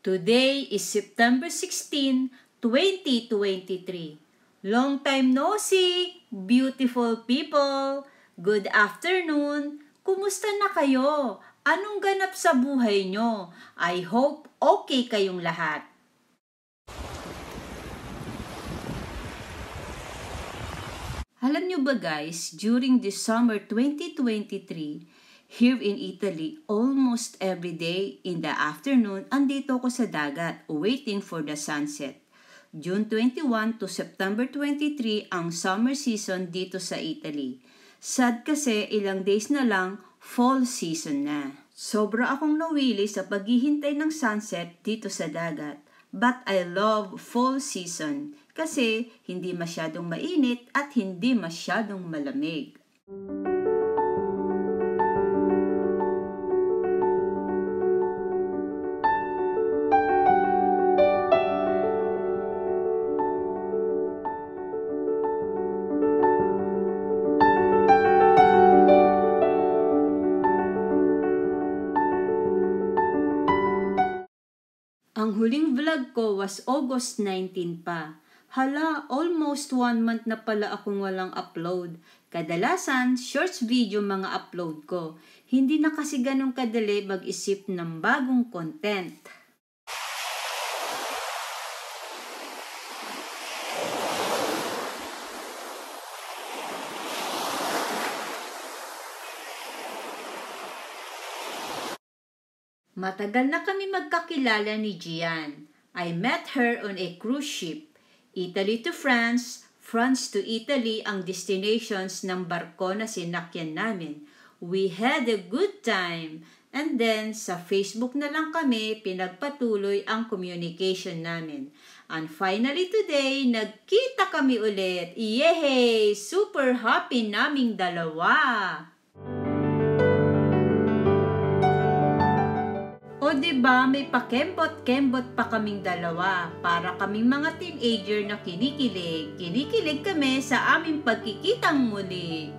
Today is September 16, 2023. Long time no see, beautiful people! Good afternoon! Kumusta na kayo? Anong ganap sa buhay nyo? I hope okay kayong lahat. Alam nyo ba guys, during this summer 2023, here in Italy, almost every day in the afternoon, andito ako sa dagat, waiting for the sunset. June 21 to September 23 ang summer season dito sa Italy. Sad kasi ilang days na lang, fall season na. Sobra akong nawili sa paghihintay ng sunset dito sa dagat. But I love fall season kasi hindi masyadong mainit at hindi masyadong malamig. Ang huling vlog ko was August 19 pa. Hala, almost 1 month na pala akong walang upload. Kadalasan, shorts video mga upload ko. Hindi na kasi ganun kadali mag-isip ng bagong content. Matagal na kami magkakilala ni Gian. I met her on a cruise ship. Italy to France, France to Italy ang destinations ng barko na sinakyan namin. We had a good time. And then, sa Facebook na lang kami pinagpatuloy ang communication namin. And finally today, nagkita kami ulit. Yehey! Super happy naming dalawa! O diba, may pakembot-kembot pa kaming dalawa. Para kaming mga teenager na kinikilig. Kinikilig kami sa aming pagkikitang muli.